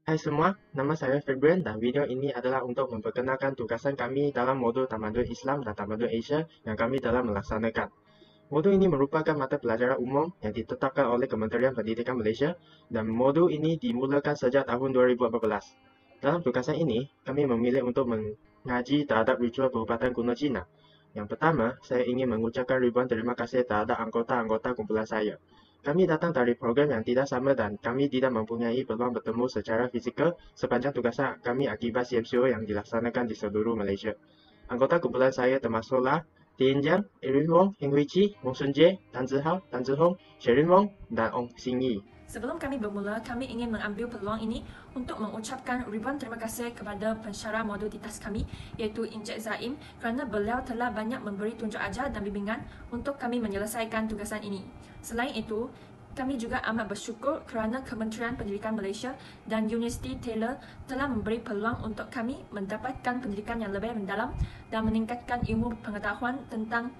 Hai semua, nama saya Febrian dan video ini adalah untuk memperkenalkan tugasan kami dalam modul Tamadun Islam dan Tamadun Asia yang kami telah melaksanakan. Modul ini merupakan mata pelajaran umum yang ditetapkan oleh Kementerian Pendidikan Malaysia dan modul ini dimulakan sejak tahun 2014. Dalam tugasan ini, kami memilih untuk mengaji terhadap ritual perubatan kuno Cina. Yang pertama, saya ingin mengucapkan ribuan terima kasih terhadap anggota-anggota kumpulan saya. Kami datang dari program yang tidak sama dan kami tidak mempunyai peluang bertemu secara fizikal sepanjang tugasan kami akibat CMCO yang dilaksanakan di seluruh Malaysia. Anggota kumpulan saya termasuklah Tin Jiang, Erin Wong, Heng Hui Chi, Wong Sun Jie, Tan Zihao, Tan Zihong, Sherin Wong, dan Ong Xing Yi. Sebelum kami bermula, kami ingin mengambil peluang ini untuk mengucapkan ribuan terima kasih kepada pensyarah modul ditas kami, iaitu Encik Zaim, kerana beliau telah banyak memberi tunjuk ajar dan bimbingan untuk kami menyelesaikan tugasan ini. Selain itu, kami juga amat bersyukur kerana Kementerian Pendidikan Malaysia dan Universiti Taylor telah memberi peluang untuk kami mendapatkan pendidikan yang lebih mendalam dan meningkatkan ilmu pengetahuan tentang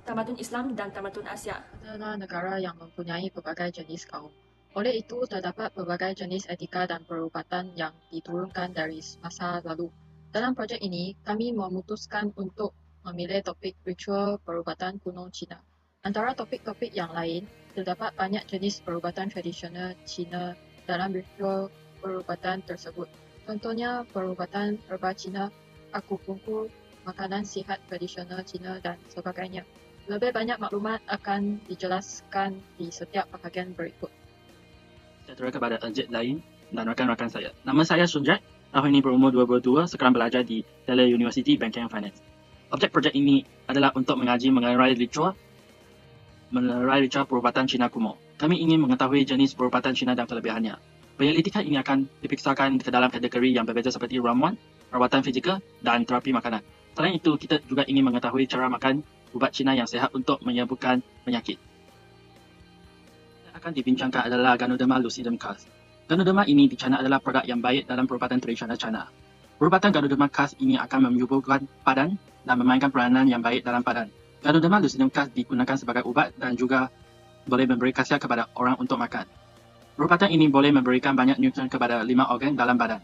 tamadun Islam dan tamadun Asia. Adalah negara yang mempunyai berbagai jenis kaum. Oleh itu, terdapat berbagai jenis etika dan perubatan yang diturunkan dari masa lalu. Dalam projek ini, kami memutuskan untuk memilih topik ritual perubatan kuno Cina. Antara topik-topik yang lain, terdapat banyak jenis perubatan tradisional Cina dalam ritual perubatan tersebut. Contohnya perubatan herba Cina, akupunktur, makanan sihat tradisional Cina dan sebagainya. Lebih banyak maklumat akan dijelaskan di setiap bahagian berikut. Sejahtera kepada Encik Zaim dan rakan-rakan saya. Nama saya Sunjat, tahun ini berumur 22, sekarang belajar di Taylor University Banking and Finance. Objek projek ini adalah untuk mengaji mengenai ritual perubatan Cina kuno. Kami ingin mengetahui jenis perubatan Cina dan kelebihannya. Penyelidikan ini akan dipisahkan ke dalam kategori yang berbeza seperti ramuan, perawatan fizikal, dan terapi makanan. Selain itu, kita juga ingin mengetahui cara makan ubat Cina yang sihat untuk menyembuhkan penyakit. Yang akan dibincangkan adalah Ganoderma lucidum Cas. Ganoderma ini dicana adalah produk yang baik dalam perubatan tradisional China. Perubatan Ganoderma Cas ini akan menyuburkan padan dan memainkan peranan yang baik dalam padan. Ganoderma lucidum Cas digunakan sebagai ubat dan juga boleh memberi khasiat kepada orang untuk makan. Perubatan ini boleh memberikan banyak nutrien kepada 5 organ dalam badan.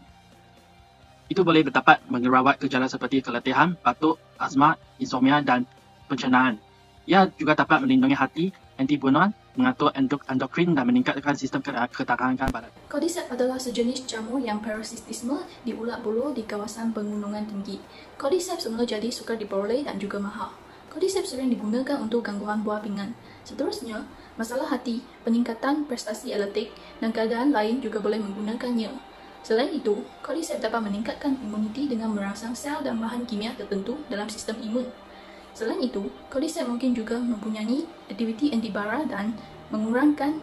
Itu boleh berdapat merawat gejala seperti keletihan, batuk, asma, insomnia dan pencernaan. Ia juga dapat melindungi hati, anti-bunuhan, mengatur endokrin dan meningkatkan sistem ketahanan badan. Cordyceps adalah sejenis jamur yang parasitisme di ulat bulu di kawasan pegunungan tinggi. Cordyceps semula jadi sukar diperoleh dan juga mahal. Cordyceps sering digunakan untuk gangguan buah pinggan. Seterusnya, masalah hati, peningkatan prestasi atletik, dan keadaan lain juga boleh menggunakannya. Selain itu, Cordyceps dapat meningkatkan imuniti dengan merangsang sel dan bahan kimia tertentu dalam sistem imun. Selain itu, Cordyceps mungkin juga mempunyai aktiviti antibara dan mengurangkan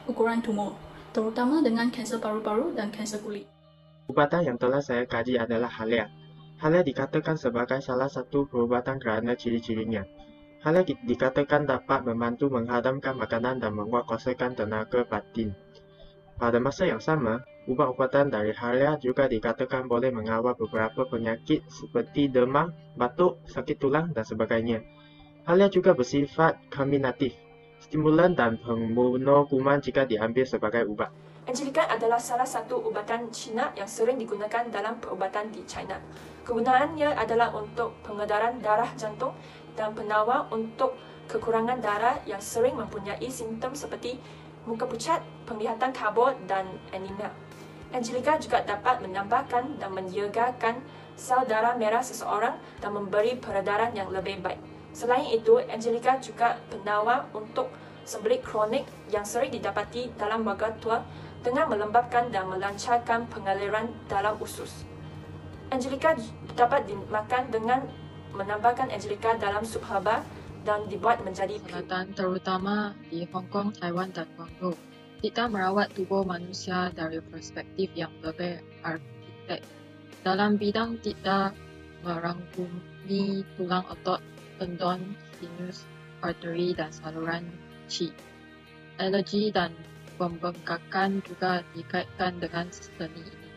ukuran tumor, terutama dengan kanser paru-paru dan kanser kulit. Perubatan yang telah saya kaji adalah Halia. Halia dikatakan sebagai salah satu perubatan kerana ciri-cirinya. Halia dikatakan dapat membantu menghadamkan makanan dan menguatkuasakan tenaga batin. Pada masa yang sama, ubat-ubatan dari Halia juga dikatakan boleh mengawal beberapa penyakit seperti demam, batuk, sakit tulang, dan sebagainya. Halia juga bersifat kombinatif, stimulan dan pembunuh kuman jika diambil sebagai ubat. Angelica adalah salah satu ubatan Cina yang sering digunakan dalam perubatan di China. Kegunaannya adalah untuk pengedaran darah jantung dan penawar untuk kekurangan darah yang sering mempunyai simptom seperti muka pucat, penglihatan kabur, dan anemia. Angelica juga dapat menambahkan dan menyegarkan sel darah merah seseorang dan memberi peredaran yang lebih baik. Selain itu, Angelica juga penawar untuk sembelit kronik yang sering didapati dalam warga tua dengan melembabkan dan melancarkan pengaliran dalam usus. Angelica dapat dimakan dengan menambahkan Angelica dalam sup herba dan dibuat menjadi Selatan terutama di Hong Kong, Taiwan dan Guangzhou. Kita merawat tubuh manusia dari perspektif yang lebih arkitek. Dalam bidang kita merangkumi tulang otot, tendon, sinus, arteri dan saluran qi. Alergi dan pembengkakan juga dikaitkan dengan seni ini.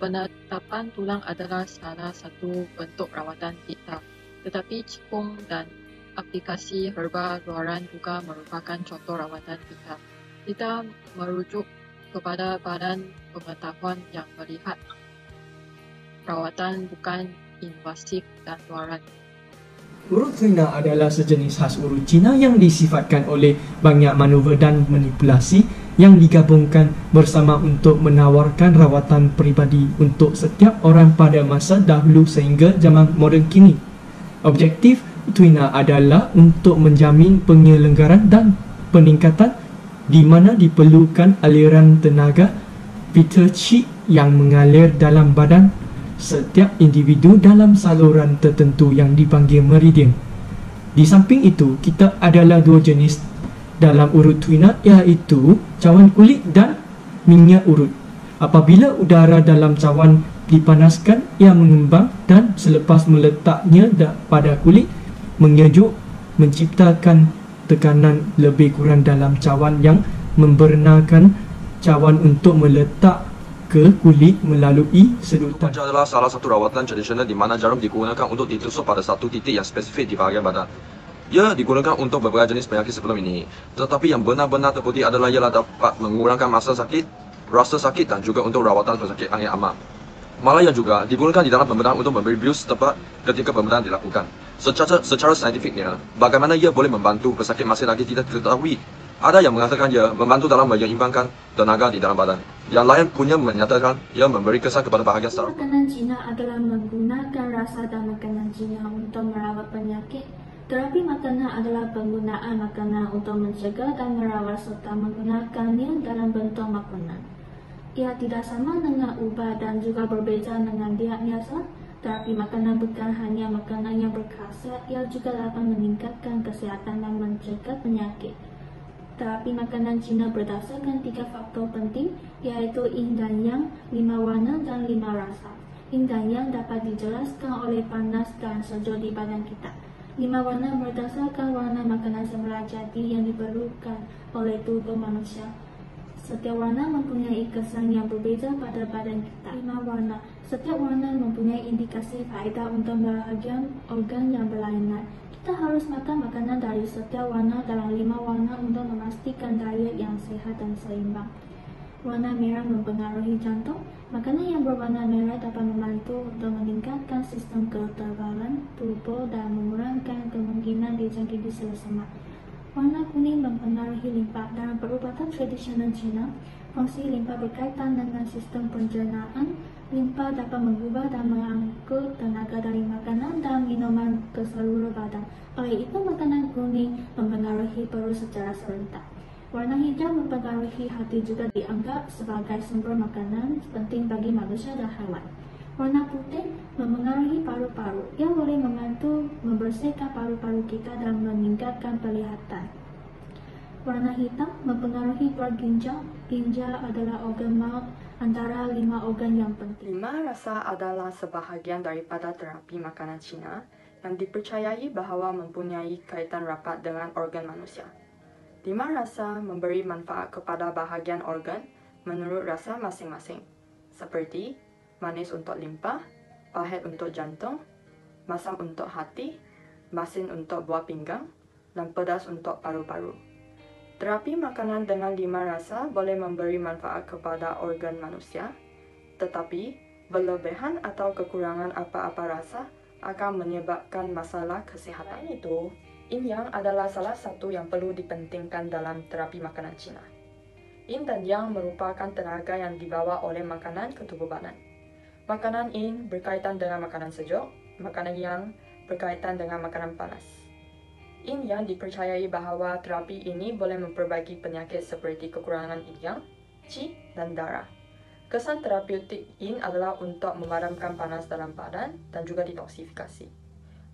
Penetapan tulang adalah salah satu bentuk rawatan kita, tetapi Qigong dan aplikasi herba luaran juga merupakan contoh rawatan kita. Kita merujuk kepada Badan Pengetahuan yang melihat perawatan bukan invasif dan luaran. Urut Tuina adalah sejenis khas urut Cina yang disifatkan oleh banyak manuver dan manipulasi yang digabungkan bersama untuk menawarkan rawatan peribadi untuk setiap orang pada masa dahulu sehingga zaman moden kini. Objektif Tuina adalah untuk menjamin penyelenggaran dan peningkatan di mana diperlukan aliran tenaga vital qi yang mengalir dalam badan setiap individu dalam saluran tertentu yang dipanggil meridian. Di samping itu, kita adalah dua jenis dalam urut Tuina, iaitu cawan kulit dan minyak urut. Apabila udara dalam cawan dipanaskan, ia mengembang dan selepas meletaknya pada kulit, menyejuk, menciptakan tekanan lebih kurang dalam cawan yang membenarkan cawan untuk meletak ke kulit melalui sedutan. Punca adalah salah satu rawatan tradisional di mana jarum digunakan untuk ditusuk pada satu titik yang spesifik di bahagian badan. Ia digunakan untuk beberapa jenis penyakit sebelum ini, tetapi yang benar-benar terbukti adalah ialah dapat mengurangkan masa sakit, rasa sakit dan juga untuk rawatan pesakit angin amam. Malaya juga digunakan di dalam pembedahan untuk memberi bius tepat ketika pembedahan dilakukan. Secara saintifiknya, bagaimana ia boleh membantu pesakit masih lagi tidak diketahui. Ada yang mengatakan ia membantu dalam menyeimbangkan tenaga di dalam badan. Yang lain punya menyatakan ia memberi kesan kepada bahagian saraf. Makanan Cina adalah menggunakan rasa dan makanan Cina untuk merawat penyakit. Terapi makanan adalah penggunaan makanan untuk mencegah dan merawat serta menggunakannya dalam bentuk makanan. Ia tidak sama dengan ubat dan juga berbeza dengan diet biasa. Terapi makanan bukan hanya makanan yang berkhasiat, ia juga dapat meningkatkan kesihatan dan mencegah penyakit. Terapi makanan Cina berdasarkan 3 faktor penting, yaitu yin dan yang, 5 warna dan 5 rasa. Yin dan yang dapat dijelaskan oleh panas dan sejuk di badan kita. 5 warna berdasarkan warna makanan semula jadi yang diperlukan oleh tubuh manusia. Setiap warna mempunyai kesan yang berbeza pada badan kita. 5 warna. Setiap warna mempunyai indikasi faedah untuk bahagian organ yang berlainan. Kita harus makan makanan dari setiap warna dalam 5 warna untuk memastikan diet yang sehat dan seimbang. Warna merah mempengaruhi jantung. Makanan yang berwarna merah dapat membantu untuk meningkatkan sistem kekebalan tubuh dan mengurangi kemungkinan dijangkiti selesema. Warna kuning mempengaruhi limpa. Dalam perubatan tradisional Cina, fungsi limpa berkaitan dengan sistem pencernaan. Limpa dapat mengubah dan mengangkut tenaga dari makanan dan minuman ke seluruh badan. Oleh itu, makanan kuning mempengaruhi perut secara serentak. Warna hijau mempengaruhi hati juga dianggap sebagai sumber makanan penting bagi manusia dan hewan. Warna putih mempengaruhi paru-paru. Ia boleh membantu membersihkan paru-paru kita dan meningkatkan penglihatan. Warna hitam mempengaruhi buah ginjal. Ginjal adalah organ maut antara 5 organ yang penting. 5 rasa adalah sebahagian daripada terapi makanan Cina yang dipercayai bahawa mempunyai kaitan rapat dengan organ manusia. 5 rasa memberi manfaat kepada bahagian organ menurut rasa masing-masing, seperti manis untuk limpa, pahit untuk jantung, masam untuk hati, masin untuk buah pinggang, dan pedas untuk paru-paru. Terapi makanan dengan 5 rasa boleh memberi manfaat kepada organ manusia, tetapi berlebihan atau kekurangan apa-apa rasa akan menyebabkan masalah kesihatan. Selain itu, yin yang adalah salah satu yang perlu dipentingkan dalam terapi makanan Cina. Yin dan yang merupakan tenaga yang dibawa oleh makanan ke tubuh badan. Makanan yin berkaitan dengan makanan sejuk, makanan yang berkaitan dengan makanan panas. Yin yang dipercayai bahawa terapi ini boleh memperbaiki penyakit seperti kekurangan yin yang, qi, dan darah. Kesan terapeutik yin adalah untuk memadamkan panas dalam badan dan juga detoksifikasi.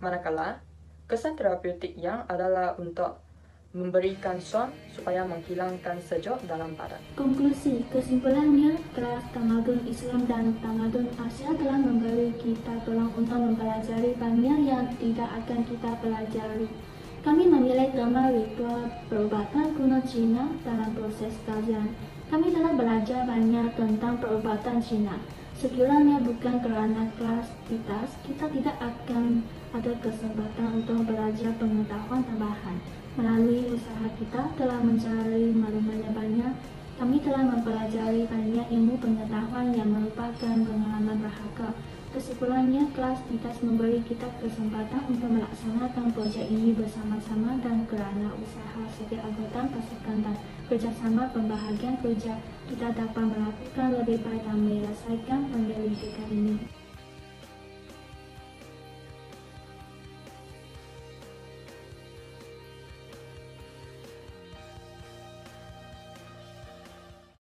Manakala, kesan terapeutik yang adalah untuk memberikan suam supaya menghilangkan sejuk dalam badan. Konklusi, kesimpulannya, kelas tamadun Islam dan tamadun Asia telah memberi kita peluang untuk mempelajari banyak yang tidak akan kita pelajari. Kami menilai tema ritual perubatan kuno Cina dalam proses kajian. Kami telah belajar banyak tentang perubatan Cina. Sekiranya bukan kerana kelas kita tidak akan ada kesempatan untuk belajar pengetahuan tambahan. Melalui usaha kita telah mencari maklumat yang banyak Kami telah mempelajari banyak ilmu pengetahuan yang merupakan pengalaman berharga. Kesimpulannya, kelas Titas memberi kita kesempatan untuk melaksanakan projek ini bersama-sama dan kerana usaha setiap anggota pasukan dan kerjasama pembahagian kerja, kita dapat melakukan lebih baik dan menyelesaikan penyelidikan ini.